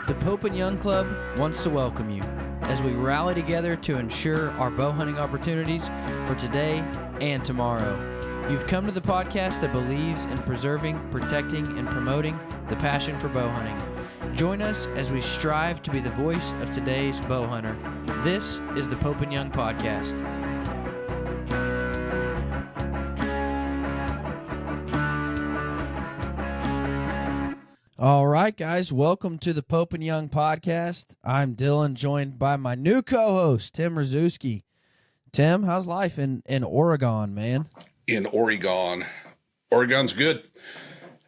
The Pope and Young Club wants to welcome you as we rally together to ensure our bow hunting opportunities for today and tomorrow. You've come to the podcast that believes in preserving, protecting, and promoting the passion for bow hunting. Join us as we strive to be the voice of today's bow hunter. This is the Pope and Young Podcast. All right, guys, welcome to the Pope and Young Podcast. I'm Dylan, joined by my new co-host, Tim Rzuski. Tim, how's life in Oregon, man? In Oregon. Oregon's good.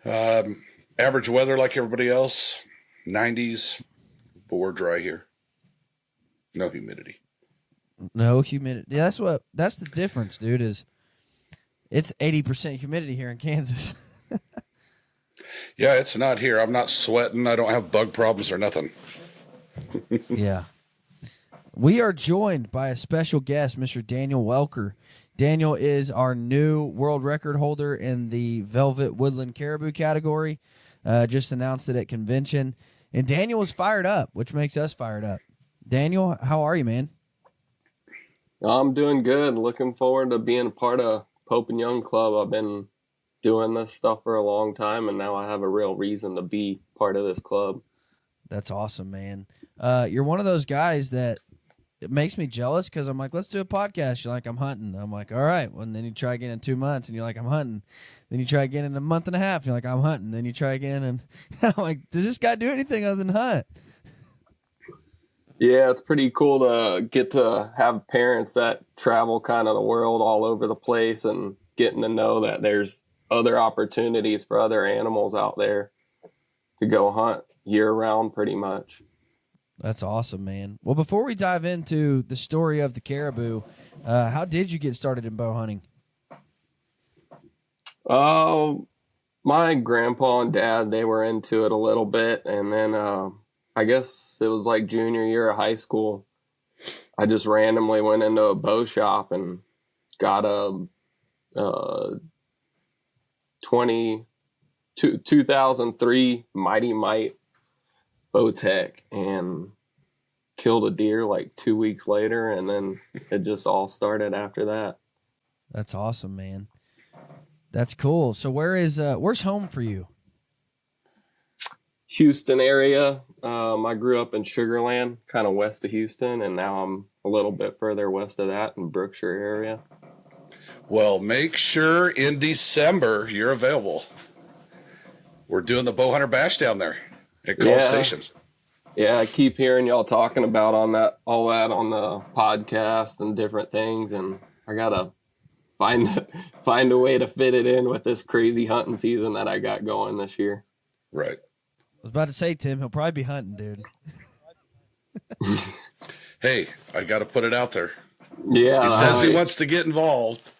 Average weather like everybody else. 90s, but we're dry here. No humidity. No humidity. Yeah, that's the difference, dude, is it's 80% humidity here in Kansas. Yeah, it's not here. I'm not sweating. I don't have bug problems or nothing. Yeah. We are joined by a special guest, Mr. Daniel Welker. Daniel is our new world record holder in the Velvet Woodland Caribou category. Just announced it at convention. And Daniel was fired up, which makes us fired up. Daniel, how are you, man? I'm doing good. Looking forward to being a part of Pope and Young Club. I've been doing this stuff for a long time, and now I have a real reason to be part of this club. That's awesome, man. You're one of those guys that it makes me jealous because I'm like, let's do a podcast. You're like, I'm hunting. I'm like, all right. Well, and then you try again in 2 months, and you're like, I'm hunting. Then you try again in a month and a half, and you're like, I'm hunting. Then you try again, and I'm like, does this guy do anything other than hunt? Yeah, it's pretty cool to get to have parents that travel kind of the world all over the place and getting to know that there's other opportunities for other animals out there to go hunt year round pretty much. That's awesome, man. Well, before we dive into the story of the caribou, how did you get started in bow hunting? My grandpa and dad, they were into it a little bit, and then I guess it was like junior year of high school. I just randomly went into a bow shop and got a 2003 Mighty Might Bowtech and killed a deer like 2 weeks later, and then it just all started after that. That's awesome, man. That's cool. So where's home for you? Houston area. I grew up in Sugar Land, kind of west of Houston, and now I'm a little bit further west of that in Brookshire area. Well, make sure in December you're available. We're doing the Bow Hunter Bash down there at College Station. Yeah, I keep hearing y'all talking about all that on the podcast and different things, and I gotta find a way to fit it in with this crazy hunting season that I got going this year. Right. I was about to say, Tim, he'll probably be hunting, dude. Hey, I got to put it out there. Yeah. He says he wants to get involved.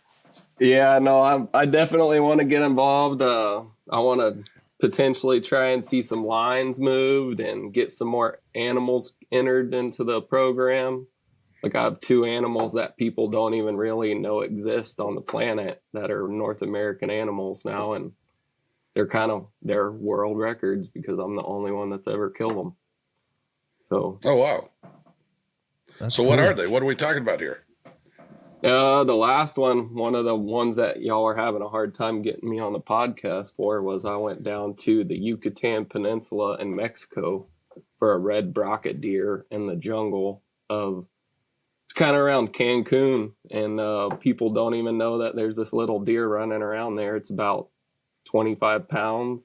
Yeah, no, I definitely want to get involved. I want to potentially try and see some lines moved and get some more animals entered into the program. Like I have 2 animals that people don't even really know exist on the planet that are North American animals now, and they're world records because I'm the only one that's ever killed them. So. Oh, wow. That's so cool. What are they? What are we talking about here? The last one of the ones that y'all are having a hard time getting me on the podcast for was I went down to the Yucatan Peninsula in Mexico for a red brocket deer in the jungle it's kind of around Cancun, and people don't even know that there's this little deer running around there. It's about 25 pounds.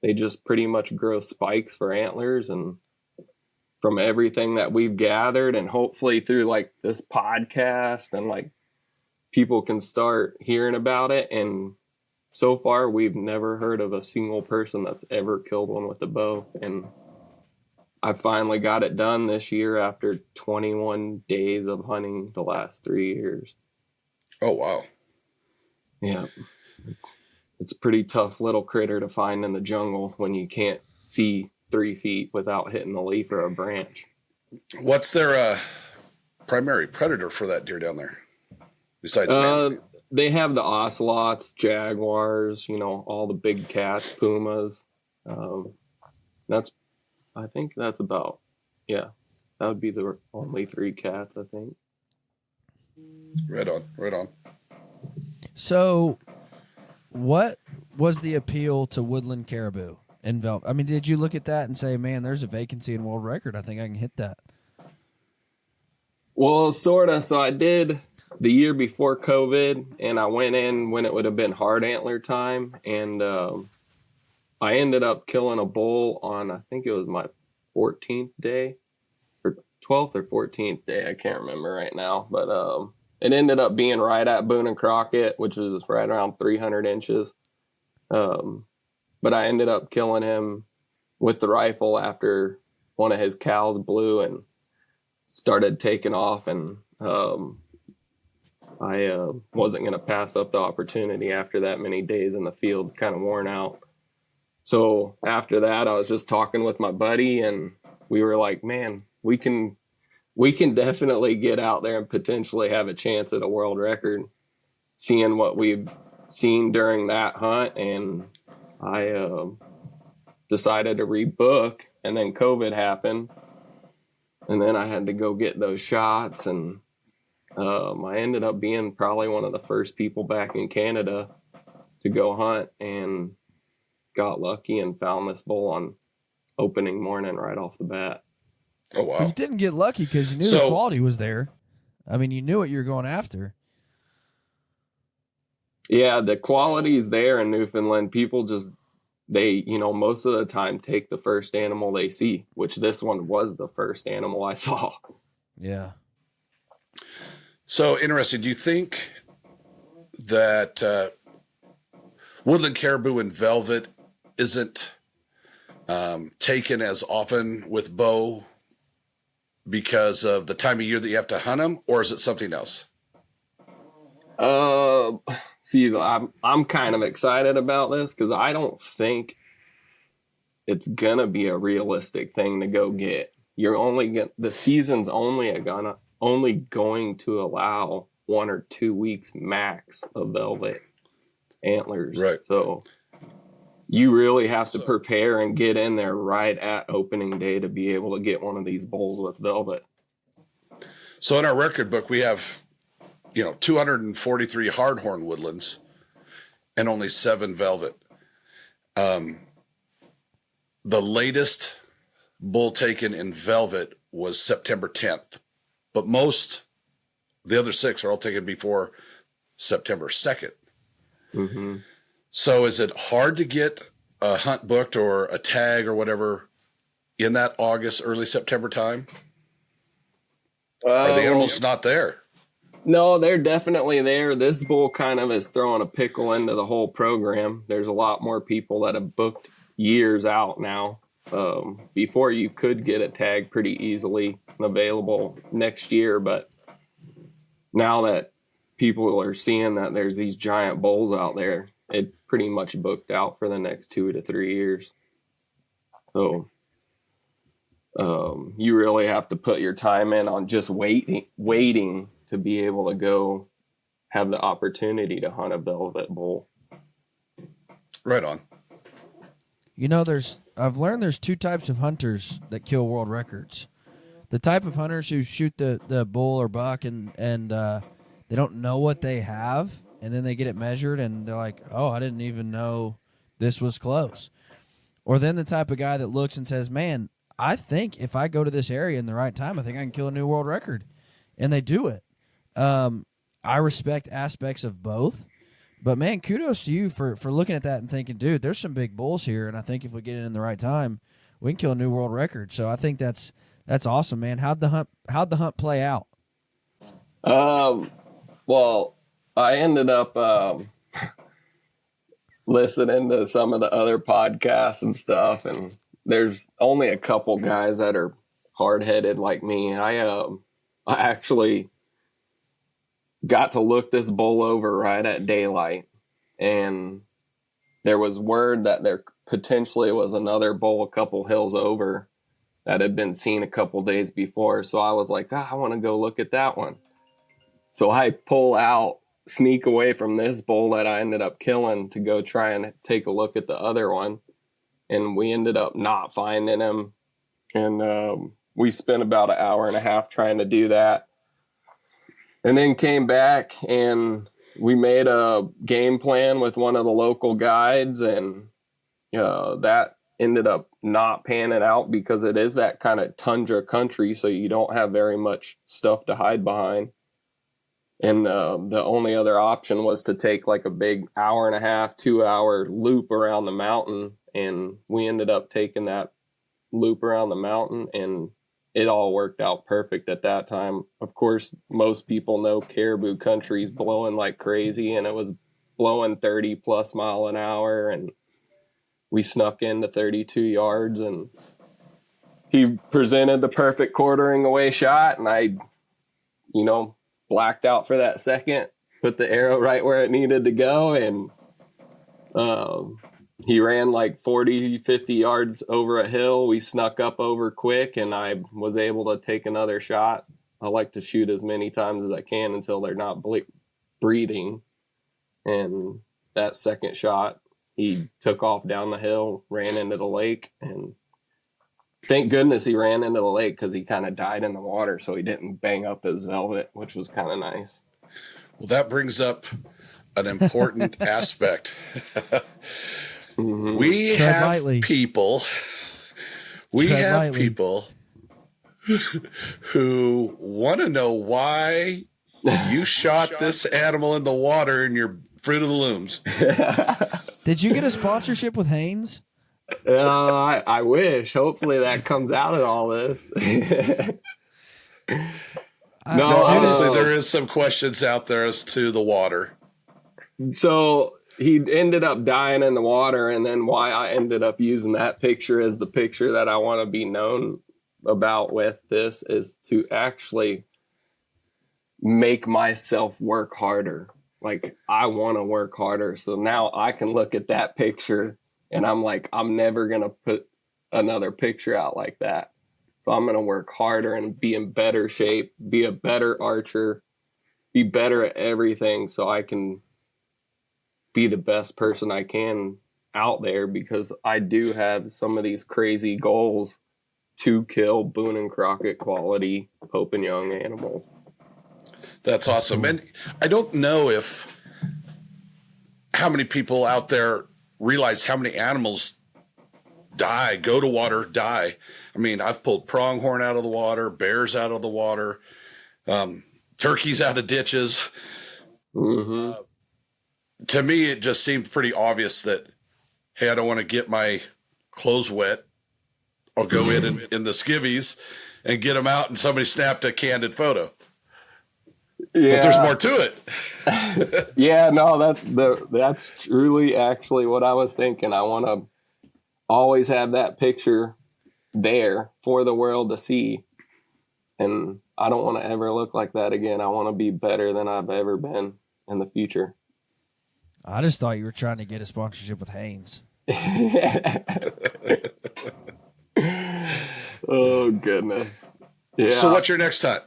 They just pretty much grow spikes for antlers, and from everything that we've gathered, and hopefully through like this podcast and like people can start hearing about it. And so far we've never heard of a single person that's ever killed one with a bow. And I finally got it done this year after 21 days of hunting the last 3 years. Oh, wow. Yeah. It's a pretty tough little critter to find in the jungle when you can't see 3 feet without hitting a leaf or a branch. What's their primary predator for that deer down there? Besides man? They have the ocelots, jaguars, all the big cats, pumas. That's I think that's about, yeah, that would be the only 3 cats, I think. Right on, right on. So, what was the appeal to woodland caribou in Velvet? I mean, did you look at that and say, man, there's a vacancy in world record. I think I can hit that. Well, sort of. So I did the year before COVID, and I went in when it would have been hard antler time, and I ended up killing a bull on, I think it was my 14th day, or 12th or 14th day. I can't remember right now, but it ended up being right at Boone and Crockett, which was right around 300 inches. But I ended up killing him with the rifle after one of his cows blew and started taking off, and I wasn't going to pass up the opportunity after that many days in the field, kind of worn out. So after that, I was just talking with my buddy, and we were like, man, we can definitely get out there and potentially have a chance at a world record, seeing what we've seen during that hunt. And I decided to rebook, and then COVID happened. And then I had to go get those shots, and I ended up being probably one of the first people back in Canada to go hunt, and got lucky and found this bull on opening morning right off the bat. Oh, wow. But you didn't get lucky because you knew the quality was there. I mean, you knew what you were going after. Yeah, the quality is there in Newfoundland. People just, they, most of the time take the first animal they see, which this one was the first animal I saw. Yeah. So interesting. Do you think that woodland caribou and velvet isn't taken as often with bow because of the time of year that you have to hunt them, or is it something else? See, I'm kind of excited about this because I don't think it's gonna be a realistic thing to go get. The season's only going to allow 1 or 2 weeks max of velvet antlers. Right. So you really have to prepare and get in there right at opening day to be able to get one of these bulls with velvet. So in our record book, we have, 243 hardhorn woodlands and only 7 velvet. The latest bull taken in velvet was September 10th, but the other 6 are all taken before September 2nd. Mm-hmm. So is it hard to get a hunt booked or a tag or whatever in that August, early September time? Are the animals not there? No, they're definitely there. This bull kind of is throwing a pickle into the whole program. There's a lot more people that have booked years out now. Before you could get a tag pretty easily available next year, but now that people are seeing that there's these giant bulls out there, it pretty much booked out for the next 2 to 3 years. So you really have to put your time in on just waiting to be able to go have the opportunity to hunt a velvet bull. Right on. I've learned there's 2 types of hunters that kill world records. The type of hunters who shoot the bull or buck and they don't know what they have, and then they get it measured and they're like, oh, I didn't even know this was close. Or then the type of guy that looks and says, man, I think if I go to this area in the right time, I think I can kill a new world record. And they do it. I respect aspects of both. But, man, kudos to you for looking at that and thinking, dude, there's some big bulls here, and I think if we get it in the right time, we can kill a new world record. So I think that's awesome, man. How'd the hunt play out? Well, I ended up listening to some of the other podcasts and stuff, and there's only a couple guys that are hard-headed like me. I actually got to look this bull over right at daylight, and there was word that there potentially was another bull a couple hills over that had been seen a couple days before. So I was like, I want to go look at that one. So I sneak away from this bull that I ended up killing to go try and take a look at the other one. And we ended up not finding him. And we spent about an hour and a half trying to do that. And then came back and we made a game plan with one of the local guides, and that ended up not panning out because it is that kind of tundra country, so you don't have very much stuff to hide behind. And the only other option was to take like a big hour and a half, 2-hour loop around the mountain. And we ended up taking that loop around the mountain, and it all worked out perfect at that time. Of course, most people know caribou country's blowing like crazy, and it was blowing 30 plus mile an hour. And we snuck into 32 yards, and he presented the perfect quartering away shot. And I, blacked out for that second, put the arrow right where it needed to go. And he ran like 40, 50 yards over a hill. We snuck up over quick, and I was able to take another shot. I like to shoot as many times as I can until they're not breeding. And that second shot, he took off down the hill, ran into the lake, and thank goodness he ran into the lake because he kind of died in the water, so he didn't bang up his velvet, which was kind of nice. Well, that brings up an important aspect. Mm-hmm. We Tread have lightly. people. We Tread have lightly. people who want to know why you shot this animal in the water in your Fruit of the Looms. Did you get a sponsorship with Hanes? I wish. Hopefully that comes out of all this. No, honestly, there is some questions out there as to the water. So he ended up dying in the water, and then why I ended up using that picture as the picture that I want to be known about with this is to actually make myself work harder. Like, I want to work harder. So now I can look at that picture and I'm like, I'm never going to put another picture out like that. So I'm going to work harder and be in better shape, be a better archer, be better at everything so I can be the best person I can out there, because I do have some of these crazy goals to kill Boone and Crockett quality Pope and Young animals. That's awesome. And I don't know how many people out there realize how many animals die, go to water, die. I mean, I've pulled pronghorn out of the water, bears out of the water, turkeys out of ditches. Mm-hmm. To me, it just seemed pretty obvious that, hey, I don't want to get my clothes wet. I'll go in the skivvies and get them out, and somebody snapped a candid photo. Yeah. But there's more to it. Yeah, no, that's truly actually what I was thinking. I want to always have that picture there for the world to see. And I don't want to ever look like that again. I want to be better than I've ever been in the future. I just thought you were trying to get a sponsorship with Hanes. Oh, goodness. Yeah. So what's your next hunt?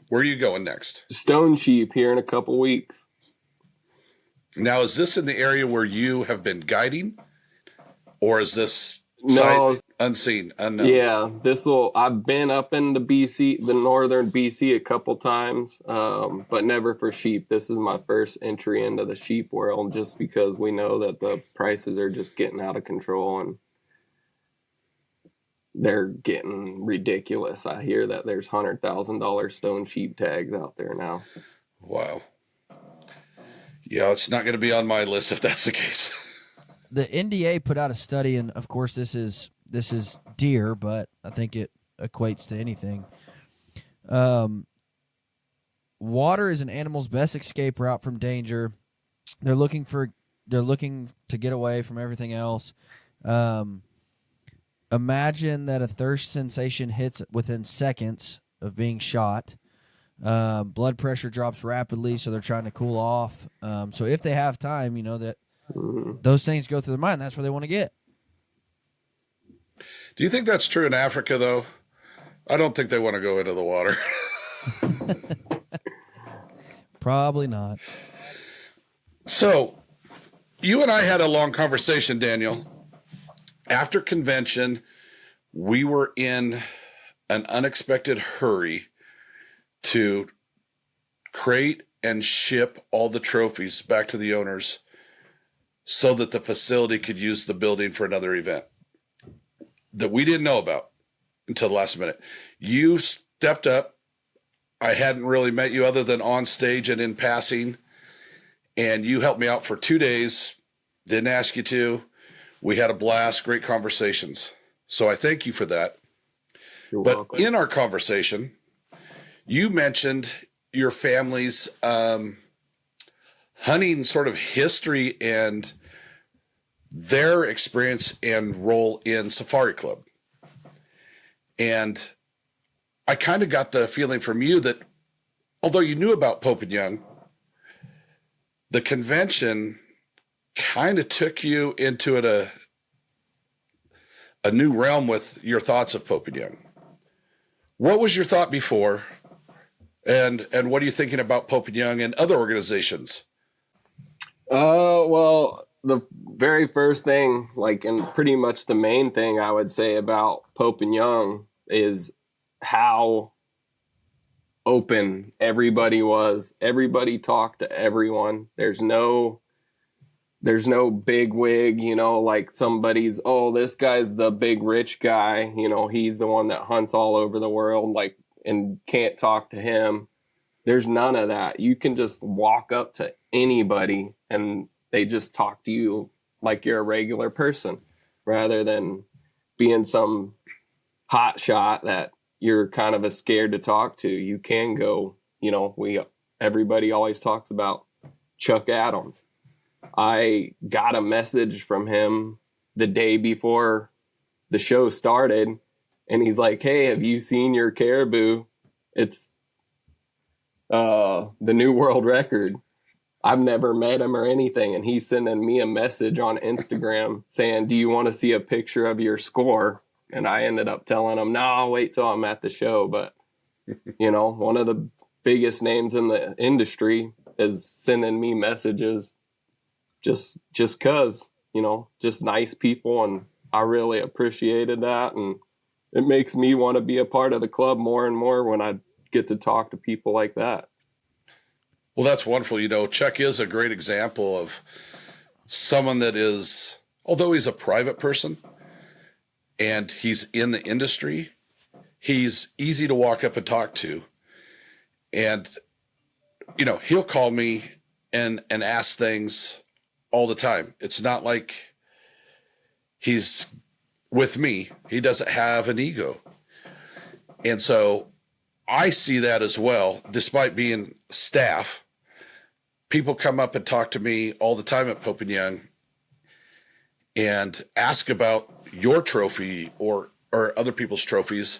Where are you going next? Stone sheep here in a couple weeks. Now, is this in the area where you have been guiding? Or is this No. sight unseen, unknown? Yeah, I've been up into BC, the northern BC a couple times, but never for sheep. This is my first entry into the sheep world, just because we know that the prices are just getting out of control and they're getting ridiculous. I hear that there's $100,000 stone sheep tags out there now. Wow. Yeah, it's not going to be on my list if that's the case. The NDA put out a study, and of course this is deer, but I think it equates to anything. Water is an animal's best escape route from danger. They're looking to get away from everything else. Imagine that a thirst sensation hits within seconds of being shot. Blood pressure drops rapidly, so they're trying to cool off. So if they have time, that those things go through their mind. That's where they want to get. Do you think that's true in Africa, though? I don't think they want to go into the water. Probably not. So, you and I had a long conversation, Daniel. After convention, we were in an unexpected hurry to crate and ship all the trophies back to the owners so that the facility could use the building for another event that we didn't know about until the last minute. You stepped up. I hadn't really met you other than on stage and in passing, and you helped me out for 2 days. Didn't ask you to. We had a blast, great conversations. So I thank you for that. You're but welcome. In our conversation, you mentioned your family's hunting sort of history and their experience and role in Safari Club. And I kind of got the feeling from you that although you knew about Pope and Young, the convention kind of took you into a new realm with your thoughts of Pope and Young. What was your thought before? And what are you thinking about Pope and Young and other organizations? Well, the very first thing, like, and pretty much the main thing I would say about Pope and Young is how open everybody was. Everybody talked to everyone. There's no big wig, like somebody's, oh, this guy's the big rich guy, he's the one that hunts all over the world, like, and can't talk to him. There's none of that. You can just walk up to anybody and they just talk to you like you're a regular person, rather than being some hot shot that you're kind of scared to talk to. You can go, everybody always talks about Chuck Adams. I got a message from him the day before the show started, and he's like, hey, have you seen your caribou? It's the new world record. I've never met him or anything, and he's sending me a message on Instagram saying, do you want to see a picture of your score? And I ended up telling him, no, I'll wait till I'm at the show. But, one of the biggest names in the industry is sending me messages just cause, just nice people. And I really appreciated that. And it makes me want to be a part of the club more and more when I get to talk to people like that. Well, that's wonderful. Chuck is a great example of someone that is, although he's a private person and he's in the industry, he's easy to walk up and talk to. And, he'll call me and ask things all the time. It's not like he's with me. He doesn't have an ego. And so I see that as well. Despite being staff, people come up and talk to me all the time at Pope and Young and ask about your trophy or other people's trophies.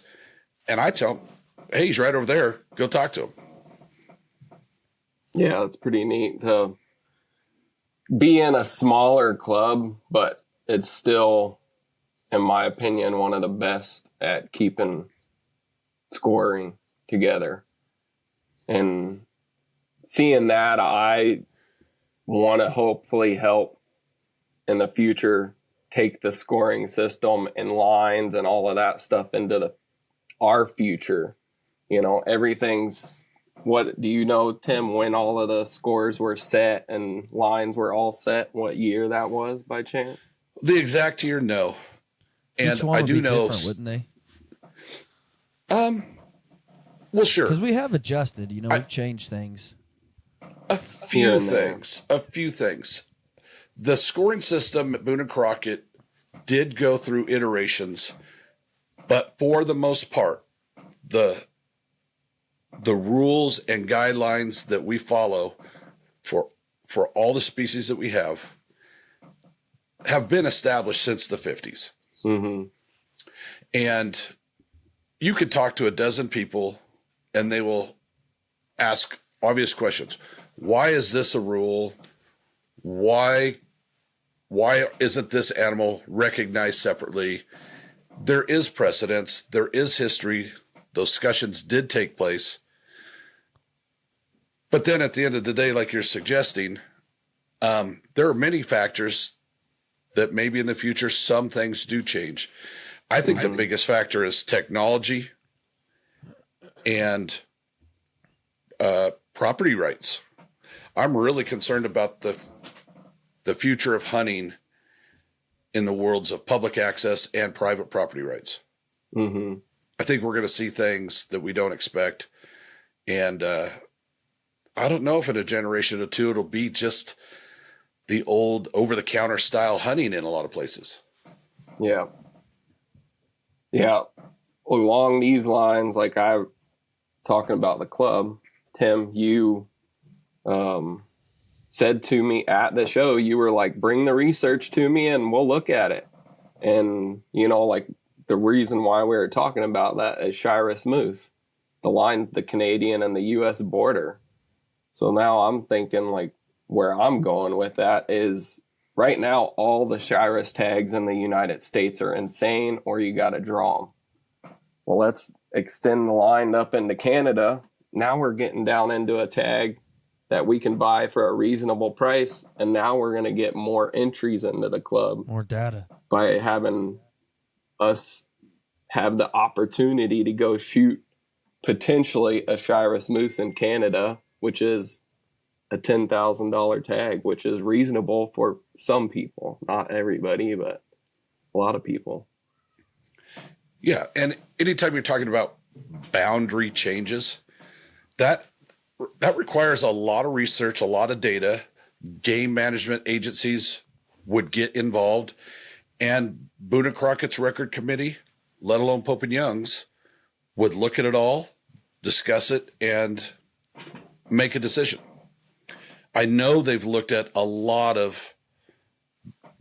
And I tell them, hey, he's right over there. Go talk to him. Yeah, it's pretty neat to be in a smaller club, but it's still, in my opinion, one of the best at keeping scoring together. And seeing that, I want to hopefully help in the future take the scoring system and lines and all of that stuff into our future. Everything's, what do you know, Tim, when all of the scores were set and lines were all set, what year that was by chance? The exact year, no. And Each one I would do be know, different, wouldn't they? well, sure. Because we have adjusted, we've changed things. A few things. The scoring system at Boone and Crockett did go through iterations, but for the most part, the rules and guidelines that we follow for all the species that we have been established since the 50s. Mm-hmm. And you could talk to a dozen people and they will ask obvious questions. Why is this a rule? Why isn't this animal recognized separately? There is precedence. There is history. Those discussions did take place. But then at the end of the day, like you're suggesting, there are many factors that maybe in the future, some things do change. I think the biggest factor is technology and property rights. I'm really concerned about the future of hunting in the worlds of public access and private property rights. Mm-hmm. I think we're going to see things that we don't expect. And I don't know if in a generation or two, it'll be just the old over-the-counter style hunting in a lot of places. Yeah. Yeah. Along these lines, like I talking about the club, Tim, you said to me at the show, you were like, bring the research to me and we'll look at it. And, you know, like the reason why we were talking about that is Shiras moose, the line, the Canadian and the U.S. border. So now I'm thinking like where I'm going with that is right now, all the Shiras tags in the United States are insane or you got to draw them. Well, let's extend the line up into Canada. Now we're getting down into a tag that we can buy for a reasonable price. And now we're going to get more entries into the club. More data. By having us have the opportunity to go shoot potentially a Shiras moose in Canada, which is a $10,000 tag, which is reasonable for some people. Not everybody, but a lot of people. Yeah. And anytime you're talking about boundary changes, that requires a lot of research, a lot of data. Game management agencies would get involved, and Boone and Crockett's record committee, let alone Pope and Young's, would look at it all, discuss it, and make a decision. I know they've looked at a lot of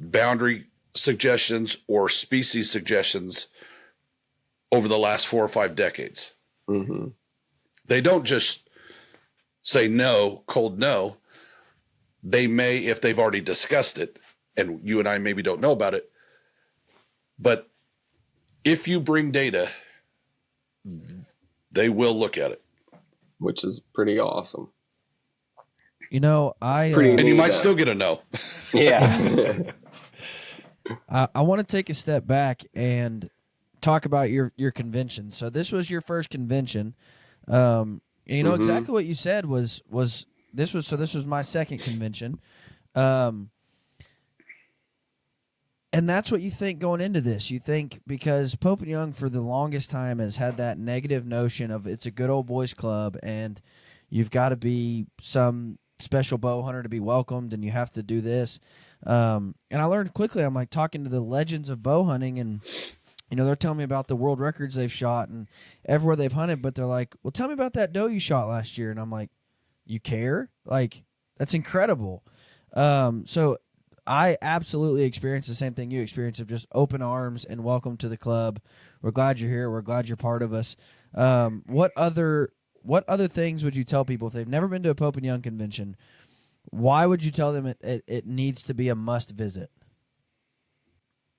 boundary suggestions or species suggestions over the last 4 or 5 decades. Mm-hmm. They don't just say no, cold no. They may, if they've already discussed it, and you and I maybe don't know about it, but if you bring data, they will look at it. Which is pretty awesome. You know, and you might still get a no. Yeah. I want to take a step back and talk about your convention. So this was your first convention. And you know exactly what you said was this was my second convention. And that's what you think going into this. You think because Pope and Young for the longest time has had that negative notion of it's a good old boys club and you've got to be some special bow hunter to be welcomed and you have to do this. And I learned quickly, I'm like talking to the legends of bow hunting and, you know, they're telling me about the world records they've shot and everywhere they've hunted, but they're like, well, tell me about that doe you shot last year. And I'm like, you care? Like, that's incredible. So I absolutely experienced the same thing you experienced of just open arms and welcome to the club. We're glad you're here. We're glad you're part of us. What other things would you tell people if they've never been to a Pope and Young convention? Why would you tell them it needs to be a must visit?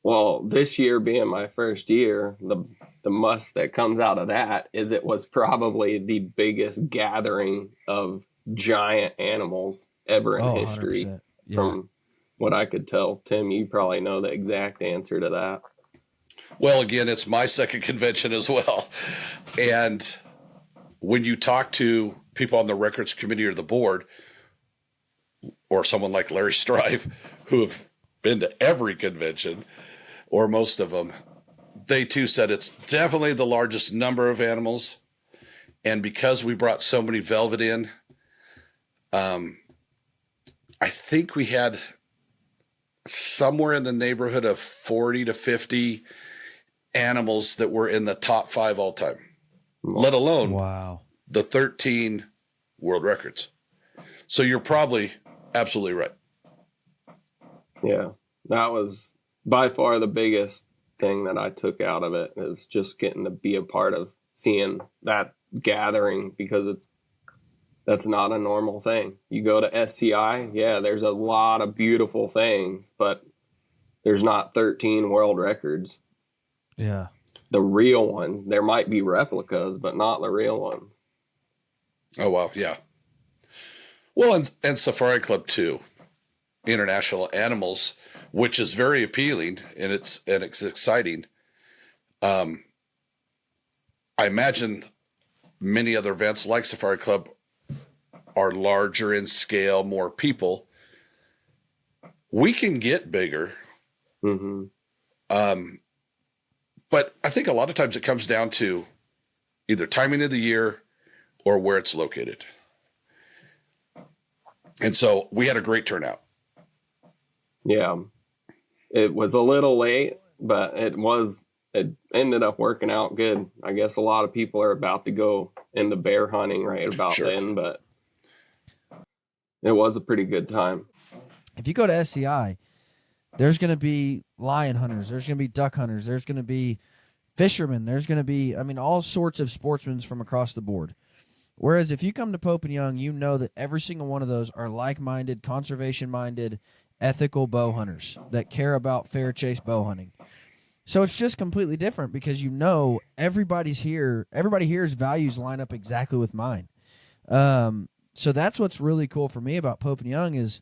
Well, this year being my first year, the must that comes out of that is it was probably the biggest gathering of giant animals ever in history. 100%. Yeah. From what I could tell. Tim, you probably know the exact answer to that. Well, again, it's my second convention as well. And when you talk to people on the records committee or the board, or someone like Larry Strive, who have been to every convention, or most of them, they too said it's definitely the largest number of animals. And because we brought so many velvet in, I think we had somewhere in the neighborhood of 40 to 50 animals that were in the top 5 all time, let alone the 13 world records. So you're probably absolutely right. Yeah, that was by far the biggest thing that I took out of it is just getting to be a part of seeing that gathering because that's not a normal thing. You go to SCI, yeah, there's a lot of beautiful things, but there's not 13 world records. Yeah. The real ones. There might be replicas, but not the real ones. Oh, wow. Yeah. Well, and Safari Club too, International Animals, which is very appealing and it's exciting. I imagine many other events like Safari Club are larger in scale, more people. We can get bigger. Mm-hmm. But I think a lot of times it comes down to either timing of the year or where it's located. And so we had a great turnout. Yeah. It was a little late, but it ended up working out good. I guess a lot of people are about to go into bear hunting right about then, but it was a pretty good time. If you go to SCI, there's going to be lion hunters, there's going to be duck hunters, there's going to be fishermen, there's going to be, all sorts of sportsmen from across the board. Whereas if you come to Pope and Young, you know that every single one of those are like-minded, conservation-minded, ethical bow hunters that care about fair chase bow hunting. So it's just completely different because everybody here's values line up exactly with mine. So that's what's really cool for me about Pope and Young is,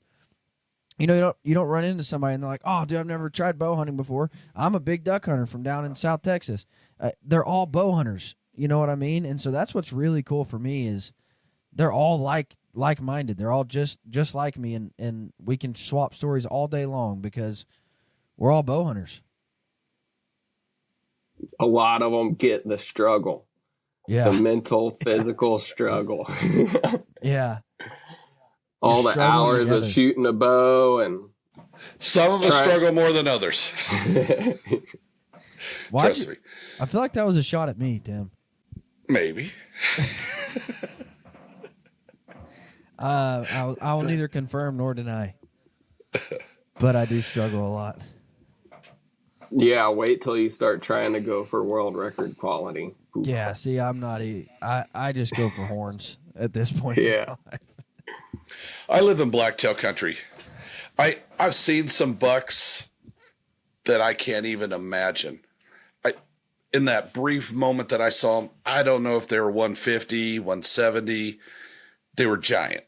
you don't run into somebody and they're like, oh, dude, I've never tried bow hunting before. I'm a big duck hunter from down in South Texas. They're all bow hunters. You know what I mean? And so that's what's really cool for me is they're all like-minded. They're all just like me, and we can swap stories all day long because we're all bow hunters. A lot of them get the struggle. Yeah. The mental, physical struggle. Yeah. All the hours of shooting a bow and some of us struggle more than others. Trust me. I feel like that was a shot at me, Tim. Maybe. I will neither confirm nor deny, but I do struggle a lot. Yeah, wait till you start trying to go for world record quality. Ooh. Yeah, see, I'm not I just go for horns at this point. Yeah. I live in blacktail country. I've seen some bucks that I can't even imagine. In that brief moment that I saw them, I don't know if they were 150, 170. They were giant.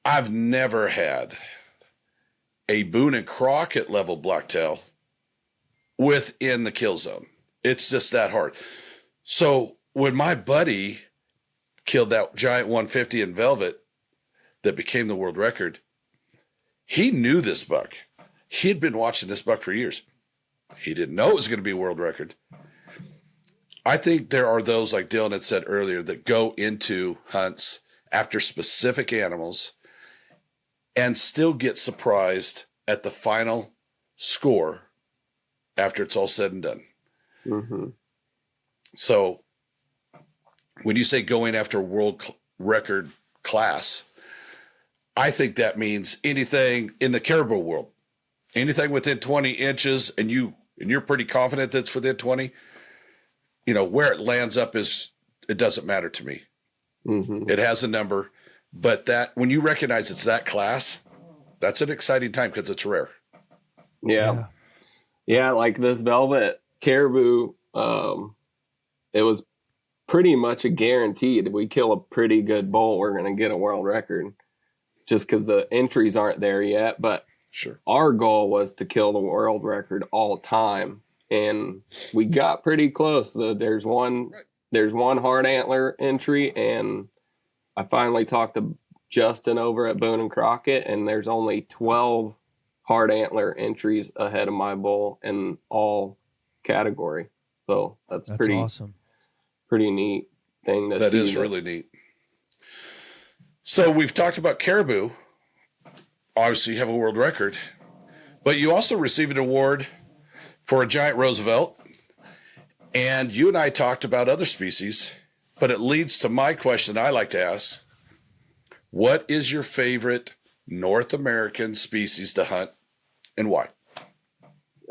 I've never had a Boone and Crockett level blacktail within the kill zone. It's just that hard. So when my buddy killed that giant 150 in velvet that became the world record, he knew this buck. He had been watching this buck for years. He didn't know it was going to be a world record. I think there are those, like Dylan had said earlier, that go into hunts after specific animals and still get surprised at the final score after it's all said and done. Mm-hmm. So when you say going after world record class, I think that means anything in the caribou world, anything within 20 inches, and you're pretty confident that's within 20. Where it lands up it doesn't matter to me. Mm-hmm. It has a number, but that when you recognize it's that class, that's an exciting time because it's rare. Yeah. Like this velvet caribou, it was pretty much a guaranteed. If we kill a pretty good bull, we're going to get a world record just because the entries aren't there yet. But sure, our goal was to kill the world record all time. And we got pretty close. There's one hard antler entry, and I finally talked to Justin over at Boone and Crockett, and there's only 12 hard antler entries ahead of my bull in all category. So that's pretty awesome. Pretty neat thing to see. That is really neat. So we've talked about caribou. Obviously, you have a world record, but you also received an award for a giant Roosevelt. And you and I talked about other species, but it leads to my question I like to ask. What is your favorite North American species to hunt and why?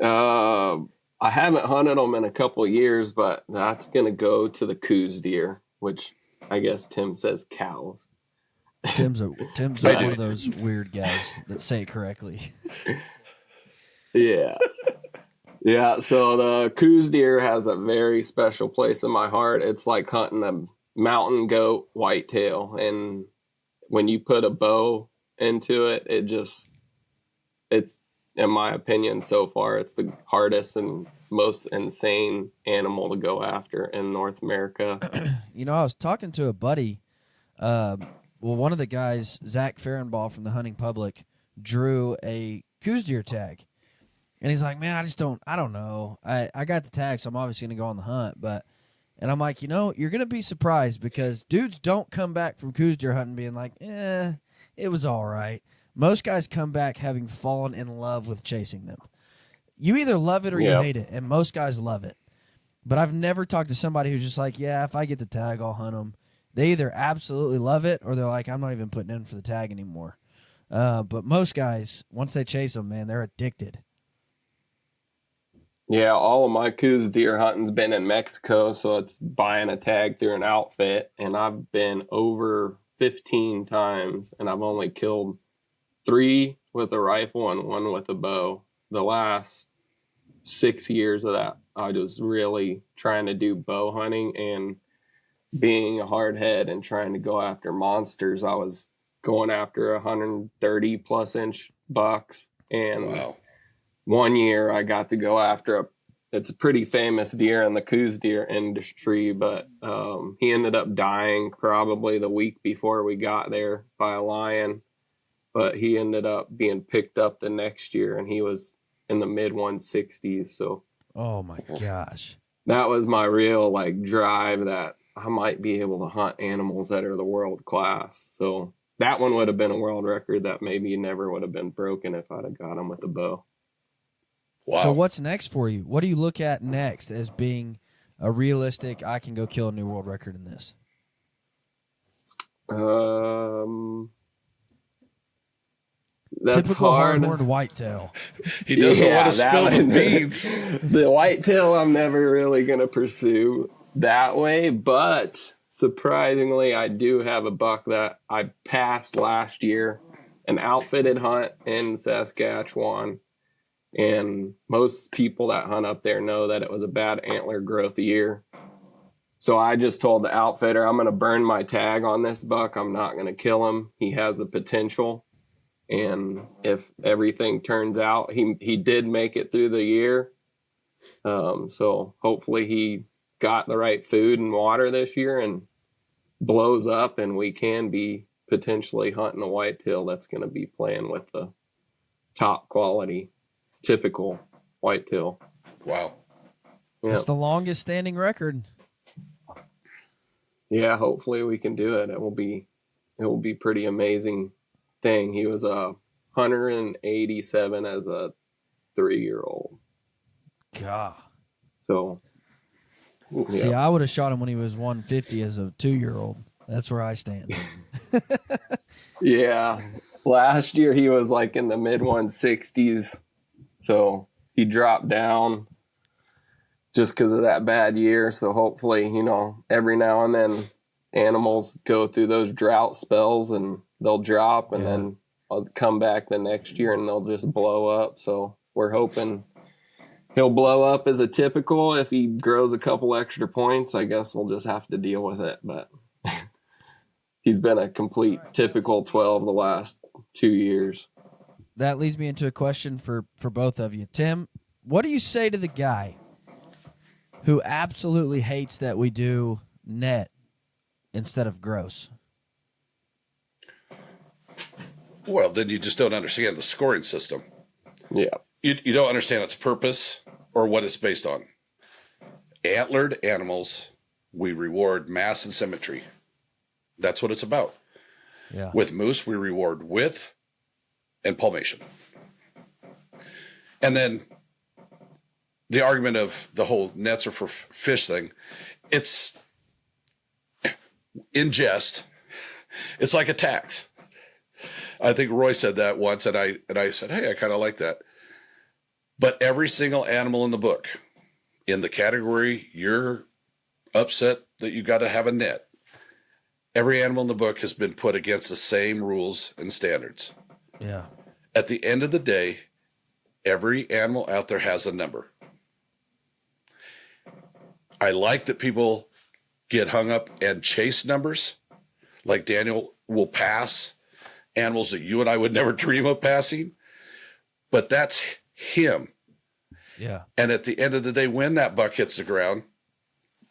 I haven't hunted them in a couple of years, but that's going to go to the coos deer, which I guess Tim says cows. Tim's one of those weird guys that say it correctly. Yeah. Yeah, so the coos deer has a very special place in my heart. It's like hunting a mountain goat whitetail, and when you put a bow into it, it's in my opinion, so far, it's the hardest and most insane animal to go after in North America. I was talking to a buddy. One of the guys, Zach Farrenball from the Hunting Public, drew a coos deer tag. And he's like, man, I don't know. I got the tag, so I'm obviously going to go on the hunt. And I'm like, you're going to be surprised because dudes don't come back from coos deer hunting being like, it was all right. Most guys come back having fallen in love with chasing them. You either love it or you hate it, and most guys love it. But I've never talked to somebody who's just like, yeah, if I get the tag, I'll hunt them. They either absolutely love it or they're like, I'm not even putting in for the tag anymore. But most guys, once they chase them, man, they're addicted. Yeah, all of my coos deer hunting's been in Mexico, so it's buying a tag through an outfit, and I've been over 15 times, and I've only killed 3 with a rifle and 1 with a bow. The last 6 years of that, I was really trying to do bow hunting, and being a hard head and trying to go after monsters, I was going after 130 plus inch bucks, and Wow. one year I got to go after it's a pretty famous deer in the coos deer industry, but he ended up dying probably the week before we got there by a lion. But he ended up being picked up the next year, and he was in the mid 160s. So, oh my gosh, that was my real drive that I might be able to hunt animals that are the world class. So that one would have been a world record that maybe never would have been broken if I'd have got him with a bow. Wow. So what's next for you? What do you look at next as being a realistic, I can go kill a new world record in this? That's typical hard. hard-horned whitetail. He doesn't want to spill the beans. The whitetail I'm never really going to pursue that way, but surprisingly, I do have a buck that I passed last year, an outfitted hunt in Saskatchewan. And most people that hunt up there know that it was a bad antler growth year. So I just told the outfitter, I'm going to burn my tag on this buck. I'm not going to kill him. He has the potential. And if everything turns out, he did make it through the year. So hopefully he got the right food and water this year and blows up, and we can be potentially hunting a whitetail that's going to be playing with the top quality typical whitetail. Wow. Yeah. It's the longest standing record. Yeah, hopefully we can do it. It will be pretty amazing thing. He was 187 as a 3-year-old. God. So See, I would have shot him when he was 150 as a 2-year-old. That's where I stand. Yeah. Last year he was in the mid 160s. So he dropped down just because of that bad year. So hopefully, every now and then animals go through those drought spells and they'll drop, and then I'll come back the next year and they'll just blow up. So we're hoping he'll blow up as a typical. If he grows a couple extra points, I guess we'll just have to deal with it. But he's been a complete typical 12 the last 2 years. That leads me into a question for both of you. Tim, what do you say to the guy who absolutely hates that we do net instead of gross? Well, then you just don't understand the scoring system. Yeah. You don't understand its purpose or what it's based on. Antlered animals, we reward mass and symmetry. That's what it's about. Yeah. With moose, we reward width and palmation. And then the argument of the whole nets are for fish thing, it's in jest. It's like a tax. I think Roy said that once, and I said, hey, I kind of like that. But every single animal in the book, in the category you're upset that you got to have a net, every animal in the book has been put against the same rules and standards. Yeah. At the end of the day, every animal out there has a number. I like that people get hung up and chase numbers. Like Daniel will pass animals that you and I would never dream of passing. but that's him. Yeah. And at the end of the day, when that buck hits the ground,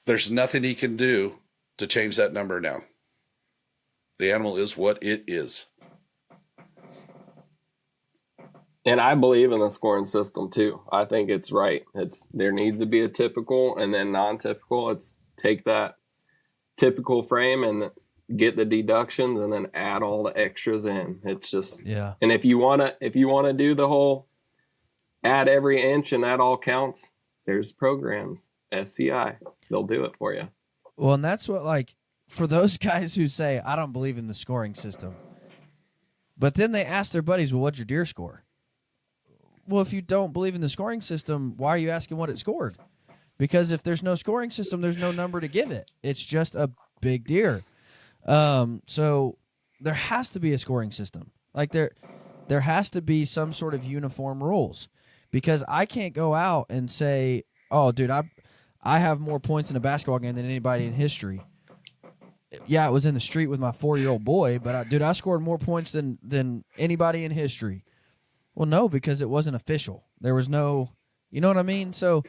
there's nothing he can do to change that number now. The animal is what it is. And I believe in the scoring system too. I think it's right. There needs to be a typical and then non-typical. It's take that typical frame and get the deductions and then add all the extras in. It's just, Yeah. And if you wanna do the whole add every inch and that all counts, there's programs, SCI, they'll do it for you. Well, and that's what, like, for those guys who say, I don't believe in the scoring system, but then they ask their buddies, well, what's your deer score? Well, if you don't believe in the scoring system, why are you asking what it scored? Because if there's no scoring system, there's no number to give it. It's just a big deer. So there has to be a scoring system. Like there has to be some sort of uniform rules, because I can't go out and say, oh, dude, I have more points in a basketball game than anybody in history. Yeah, it was in the street with my 4-year-old boy, but I scored more points than anybody in history. Well, no, because it wasn't official. There was no, you know what I mean? So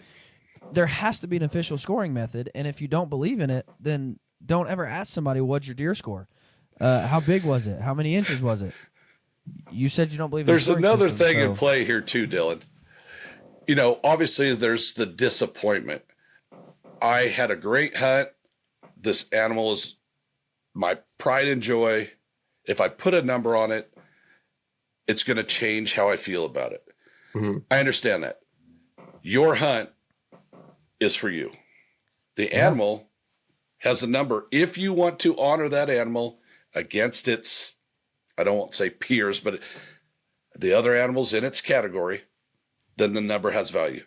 there has to be an official scoring method, and if you don't believe in it, then don't ever ask somebody, what's your deer score? How big was it? How many inches was it? You said you don't believe in There's the scoring another system, thing so. in play here too, Dylan. You know, obviously there's the disappointment. I had a great hunt. This animal is my pride and joy. If I put a number on it, it's going to change how I feel about it. Mm-hmm. I understand that. Your hunt is for you. The animal has a number. If you want to honor that animal against its, I don't want to say peers, but the other animals in its category, then the number has value.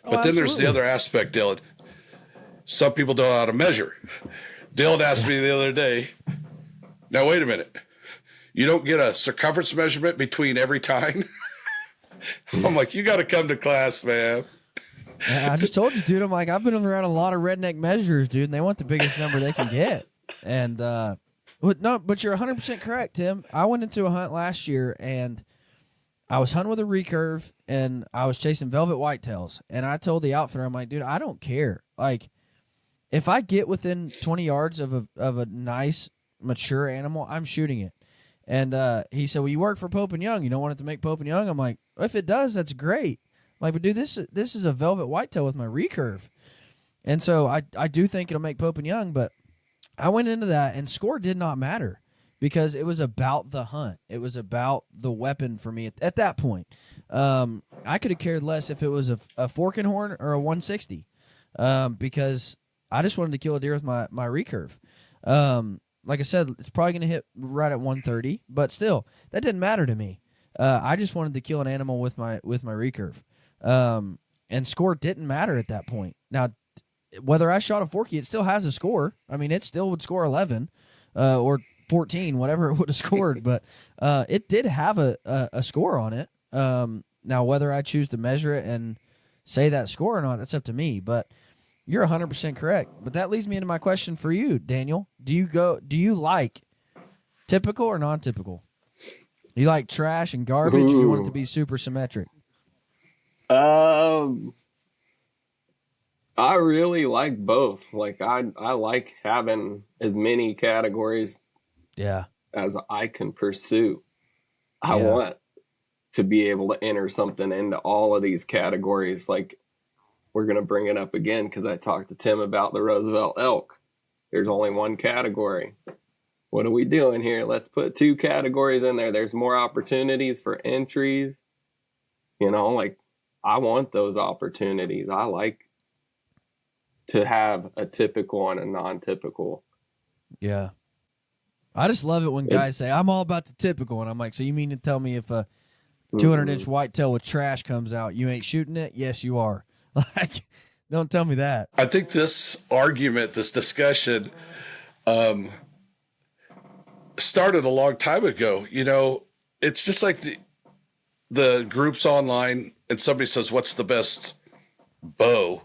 But then there's the other aspect, Dylan. Some people don't know how to measure. Dylan asked me the other day, now wait a minute. You don't get a circumference measurement between every tine? I'm like, you got to come to class, man. I just told you, dude. I'm like, I've been around a lot of redneck measures, dude, and they want the biggest number they can get. And but you're 100% correct, Tim. I went into a hunt last year, and I was hunting with a recurve, and I was chasing velvet whitetails. And I told the outfitter, I'm like, dude, I don't care. Like, if I get within 20 yards of a nice mature animal, I'm shooting it. And he said, well, you work for Pope and Young. You don't want it to make Pope and Young? I'm like, if it does, that's great. I'm like, but dude, this is a velvet whitetail with my recurve. And so I do think it'll make Pope and Young, but I went into that, and score did not matter because it was about the hunt. It was about the weapon for me at that point. I could have cared less if it was a fork and horn or a 160 because I just wanted to kill a deer with my recurve. Like I said, it's probably going to hit right at 130, but still, that didn't matter to me. I just wanted to kill an animal with my recurve. And score didn't matter at that point. Now, whether I shot a forky, it still has a score. I mean, it still would score 11 or 14, whatever it would have scored, but it did have a score on it. Now, whether I choose to measure it and say that score or not, that's up to me, but you're 100% correct. But that leads me into my question for you, Daniel. Do you like typical or non-typical? You like trash and garbage, or you want it to be super symmetric? I really like both. Like I like having as many categories as I can pursue. I want to be able to enter something into all of these categories. Like, we're going to bring it up again because I talked to Tim about the Roosevelt elk. There's only one category. What are we doing here? Let's put 2 categories in there. There's more opportunities for entries. You know, like, I want those opportunities. I like to have a typical and a non-typical. Yeah. I just love it when guys say, I'm all about the typical. And I'm like, so you mean to tell me if a 200-inch whitetail with trash comes out, you ain't shooting it? Yes, you are. Like, don't tell me that. I think this argument, this discussion, started a long time ago. You know, it's just like the groups online, and somebody says, what's the best bow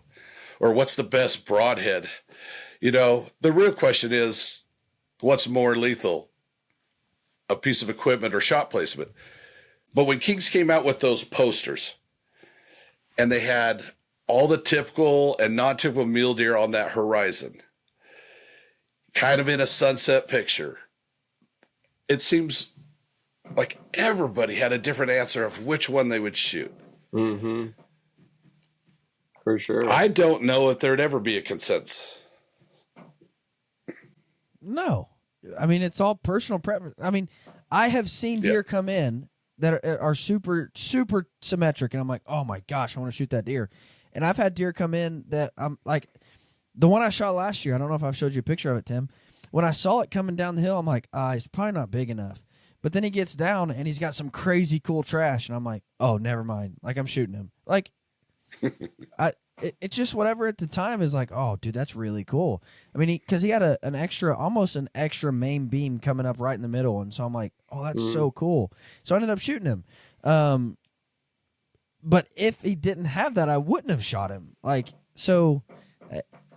or what's the best broadhead? You know, the real question is, what's more lethal, a piece of equipment or shot placement? But when Kings came out with those posters and they had all the typical and non-typical mule deer on that horizon, kind of in a sunset picture, it seems like everybody had a different answer of which one they would shoot. Mm-hmm. For sure. I don't know if there'd ever be a consensus. No. I mean, it's all personal preference. I mean, I have seen deer come in that are super, super symmetric, and I'm like, oh my gosh, I want to shoot that deer. And I've had deer come in that I'm like, the one I shot last year, I don't know if I've showed you a picture of it, Tim. When I saw it coming down the hill, I'm like, he's probably not big enough. But then he gets down, and he's got some crazy cool trash, and I'm like, oh, never mind. Like, I'm shooting him. Like, it's just whatever at the time is like, oh, dude, that's really cool. I mean, because he had almost an extra main beam coming up right in the middle, and so I'm like, oh, that's so cool. So I ended up shooting him. But if he didn't have that, I wouldn't have shot him. Like, so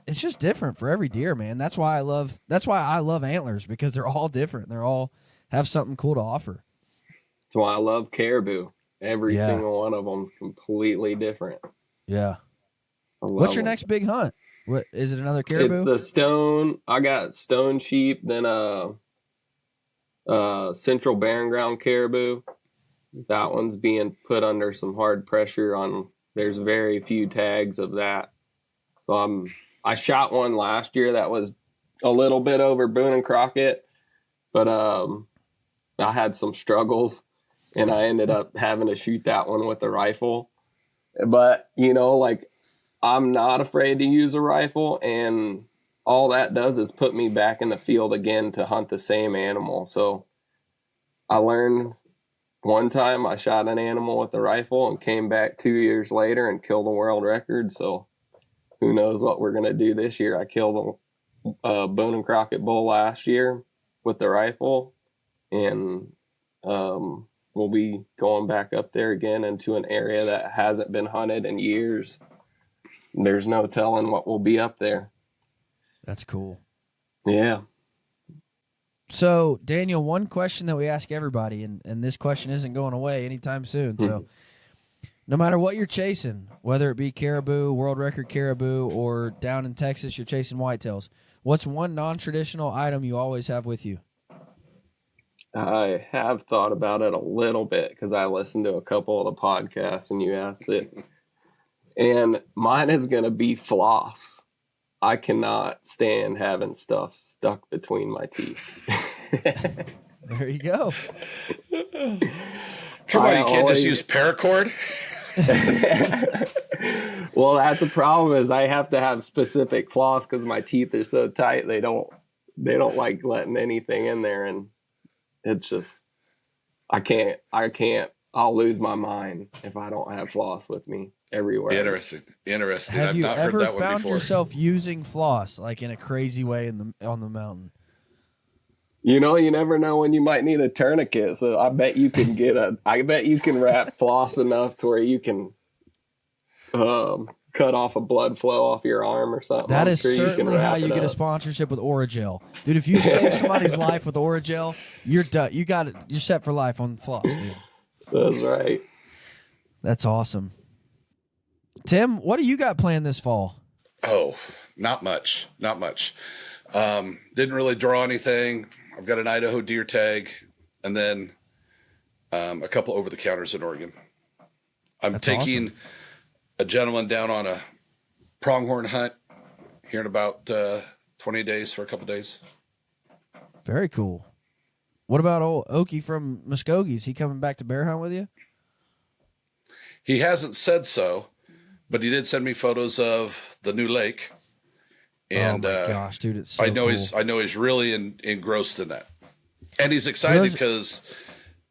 it's just different for every deer, man. That's why I love antlers, because they're all different. They're all have something cool to offer. That's why I love caribou. Every single one of them's completely different. Yeah. What's your next big hunt? What is it? Another caribou? It's the stone. I got stone sheep, then central barren ground caribou. That one's being put under some hard pressure on. There's very few tags of that. So I shot one last year that was a little bit over Boone and Crockett, but I had some struggles, and I ended up having to shoot that one with a rifle. But, like, I'm not afraid to use a rifle, and all that does is put me back in the field again to hunt the same animal. So I learned one time I shot an animal with a rifle and came back 2 years later and killed a world record. So who knows what we're going to do this year. I killed a Boone and Crockett bull last year with the rifle, and we'll be going back up there again into an area that hasn't been hunted in years. There's no telling what will be up there. That's cool. Yeah. So, Daniel, one question that we ask everybody, and this question isn't going away anytime soon. So, no matter what you're chasing, whether it be caribou, world record caribou, or down in Texas you're chasing whitetails, what's one non-traditional item you always have with you? I have thought about it a little bit because I listened to a couple of the podcasts and you asked it. And mine is going to be floss. I cannot stand having stuff stuck between my teeth. There you go. Come on, you can't just use paracord? Well, that's a problem, is I have to have specific floss because my teeth are so tight. They don't like letting anything in there, and it's just I can't. I'll lose my mind if I don't have floss with me everywhere. Interesting. Have I've you not heard ever that one found before. yourself using floss like in a crazy way on the mountain? You never know when you might need a tourniquet. So I bet you can wrap floss enough to where you can cut off a blood flow off your arm or something. That is certainly how you get a sponsorship with Oragel. Dude, if you save somebody's life with Oragel, you're done. You got it. You're set for life on floss, dude. That's right. That's awesome. Tim, what do you got planned this fall? Oh, not much. Didn't really draw anything. I've got an Idaho deer tag, and then a couple over-the-counters in Oregon. I'm taking a gentleman down on a pronghorn hunt here in about 20 days for a couple days. Very cool. What about old Okie from Muskogee? Is he coming back to bear hunt with you? He hasn't said so, but he did send me photos of the new lake. And oh my gosh, dude, it's so I know cool. he's really engrossed in that, and he's excited because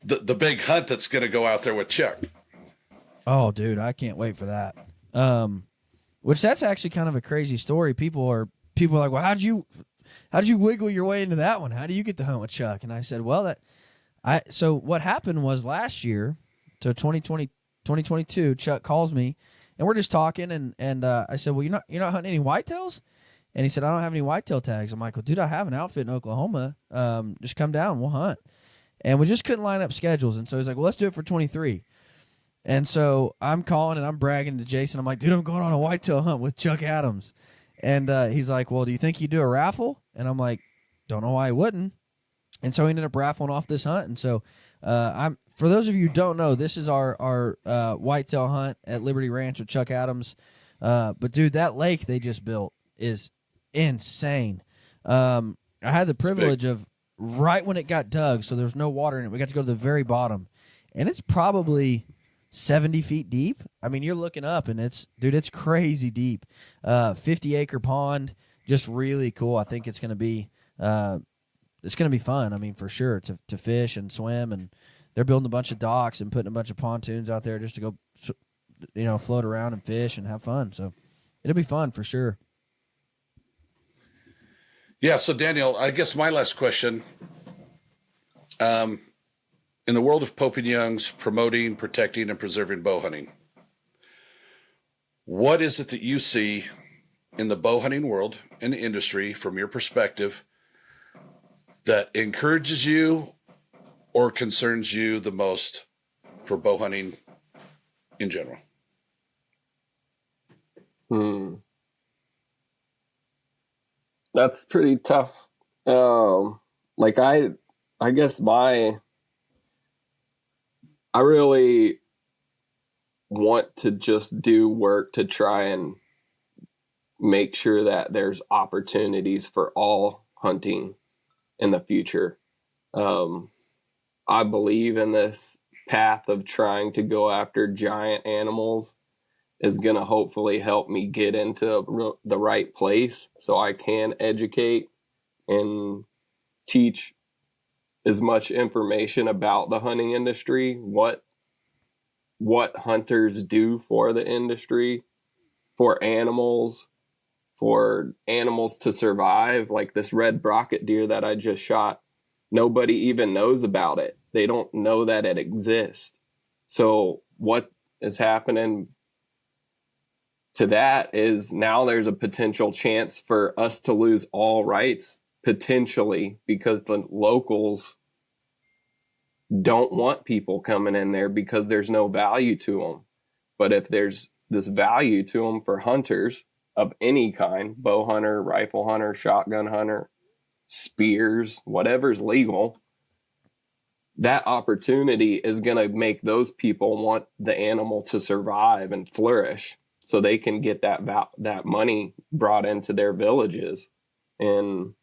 the big hunt that's going to go out there with Chuck. Oh, dude, I can't wait for that. Which that's actually kind of a crazy story. People are like, well, how'd you wiggle your way into that one? How do you get to hunt with Chuck? And I said, well, so what happened was last year, so 2022, Chuck calls me and we're just talking and I said, well, you're not hunting any whitetails? And he said, I don't have any whitetail tags. I'm like, well, dude, I have an outfit in Oklahoma. Just come down, we'll hunt. and we just couldn't line up schedules. And so he's like, well, let's do it for 23. And so I'm calling and I'm bragging to Jason. I'm like, dude, I'm going on a whitetail hunt with Chuck Adams. And he's like, well, do you think you do a raffle? And I'm like, don't know why I wouldn't. And so he ended up raffling off this hunt. And so for those of you who don't know, this is our whitetail hunt at Liberty Ranch with Chuck Adams. But dude, that lake they just built is insane. I had the privilege of right when it got dug, so there's no water in it. We got to go to the very bottom, and it's probably 70 feet deep. I mean, you're looking up, and it's crazy deep. 50-acre pond, just really cool. I think it's gonna be fun. I mean, for sure to fish and swim, and they're building a bunch of docks and putting a bunch of pontoons out there just to go, float around and fish and have fun. So it'll be fun for sure. Yeah. So Daniel, I guess my last question, in the world of Pope and Young's promoting, protecting, and preserving bow hunting, what is it that you see in the bow hunting world, in the industry, from your perspective, that encourages you or concerns you the most for bow hunting in general? That's pretty tough. I guess I really want to just do work to try and make sure that there's opportunities for all hunting in the future. I believe in this path of trying to go after giant animals is going to hopefully help me get into the right place so I can educate and teach as much information about the hunting industry, what hunters do for the industry, for animals to survive. Like this red brocket deer that I just shot, nobody even knows about it. They don't know that it exists. So what is happening to that is now there's a potential chance for us to lose all rights, potentially, because the locals don't want people coming in there because there's no value to them. But if there's this value to them for hunters of any kind, bow hunter, rifle hunter, shotgun hunter, spears, whatever's legal, that opportunity is going to make those people want the animal to survive and flourish, so they can get that money brought into their villages. And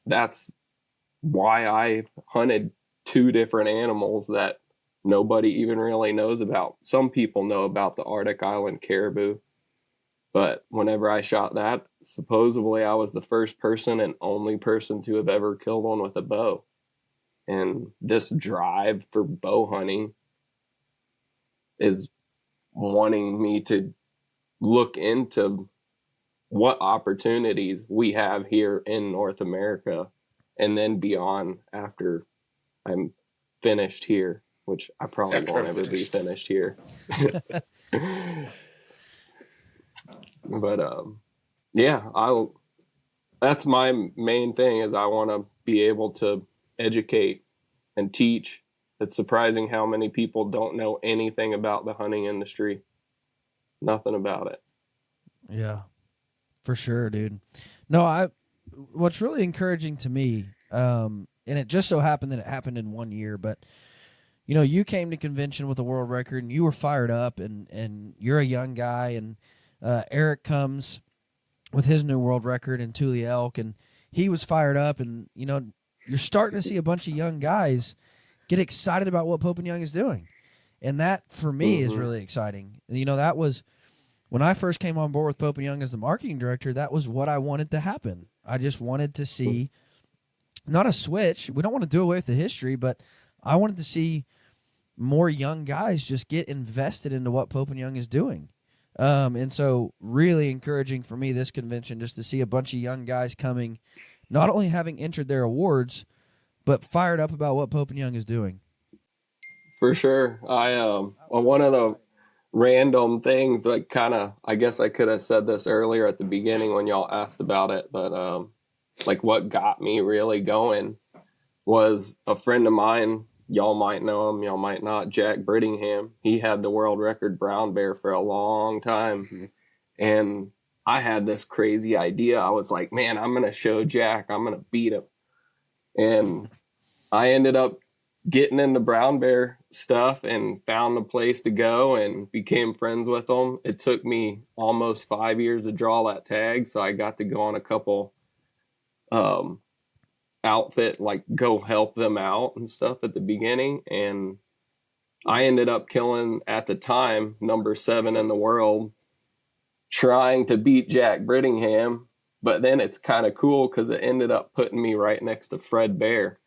that's why I hunted 2 different animals that nobody even really knows about. Some people know about the Arctic Island caribou, but whenever I shot that, supposedly I was the first person and only person to have ever killed one with a bow. And this drive for bow hunting is wanting me to look into what opportunities we have here in North America and then beyond after I'm finished here, which I probably won't ever be finished here. But that's my main thing, is I want to be able to educate and teach. It's surprising how many people don't know anything about the hunting industry. Nothing about it. Yeah, for sure, dude. No, what's really encouraging to me, and it just so happened that it happened in 1 year, but you came to convention with a world record and you were fired up, and you're a young guy, and Eric comes with his new world record in Tule elk, and he was fired up, and you're starting to see a bunch of young guys get excited about what Pope and Young is doing. And that, for me, is really exciting. That was, when I first came on board with Pope and Young as the marketing director, that was what I wanted to happen. I just wanted to see, not a switch. We don't want to do away with the history, but I wanted to see more young guys just get invested into what Pope and Young is doing. And so really encouraging for me this convention, just to see a bunch of young guys coming, not only having entered their awards, but fired up about what Pope and Young is doing. For sure. One of the random things that I guess I could have said this earlier at the beginning when y'all asked about it, but what got me really going was a friend of mine. Y'all might know him, y'all might not. Jack Brittingham. He had the world record brown bear for a long time. Mhm. And I had this crazy idea. I was like, man, I'm going to show Jack. I'm going to beat him. And I ended up getting into brown bear stuff and found a place to go and became friends with them. It took me almost 5 years to draw that tag. So I got to go on a couple outfit, like go help them out and stuff at the beginning. And I ended up killing, at the time, number 7 in the world, trying to beat Jack Brittingham. But then it's kind of cool because it ended up putting me right next to Fred Bear,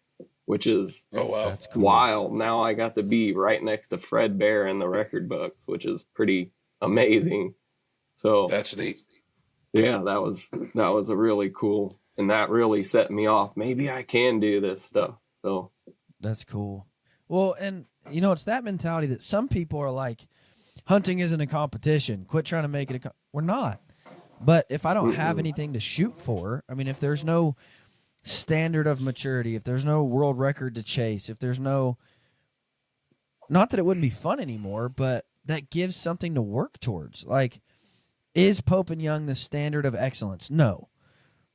which is Oh, wow. That's cool. wild. Now I got to be right next to Fred Bear in the record books, which is pretty amazing. So That's neat. yeah, that was a really cool, and that really set me off. Maybe I can do this stuff. So That's cool. Well, and you know, it's that mentality that some people are like, hunting isn't a competition. Quit trying to make it we're not. But if I don't have anything to shoot for, I mean, if there's no standard of maturity, if there's no world record to chase, if there's no, not that it wouldn't be fun anymore, but that gives something to work towards. Like, is Pope and Young the standard of excellence? No.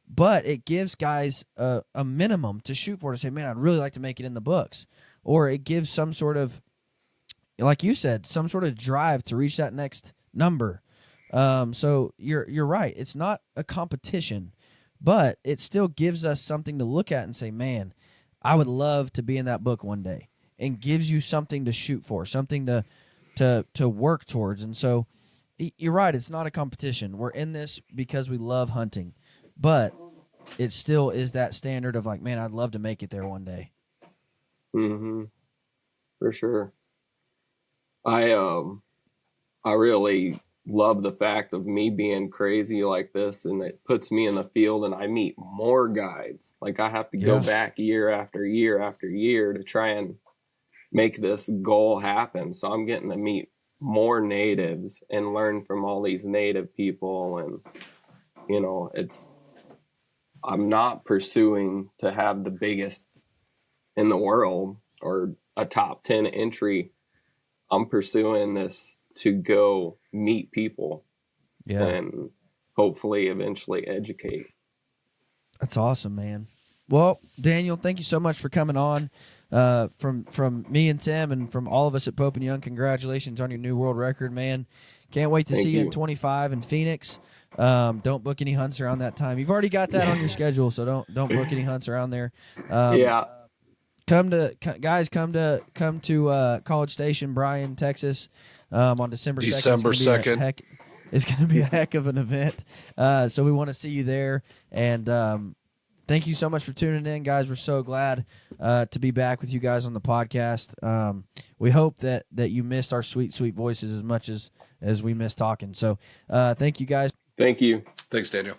But it gives guys a minimum to shoot for, to say, man, I'd really like to make it in the books. Or it gives some sort of, like you said, some sort of drive to reach that next number. So you're right. It's not a competition, but it still gives us something to look at and say, man, I would love to be in that book one day, and gives you something to shoot for, something to work towards. And so you're right. It's not a competition. We're in this because we love hunting, but it still is that standard of like, man, I'd love to make it there one day. for sure. I really love the fact of me being crazy like this, and it puts me in the field and I meet more guides. Like I have to go back year after year after year to try and make this goal happen. So I'm getting to meet more natives and learn from all these native people. And, you know, I'm not pursuing to have the biggest in the world or a top 10 entry. I'm pursuing this to go meet people and hopefully eventually educate. That's awesome, man. Well, Daniel, thank you so much for coming on. From me and Tim and from all of us at Pope and Young, congratulations on your new world record, man. Can't wait to see you in 25 in Phoenix. Don't book any hunts around that time. You've already got that on your schedule, so don't book any hunts around there. Come to College Station, Bryan, Texas, on December 2nd. It's going to be a heck of an event. So we want to see you there. And thank you so much for tuning in, guys. We're so glad to be back with you guys on the podcast. We hope that you missed our sweet, sweet voices as much as we missed talking. So thank you, guys. Thank you. Thanks, Daniel.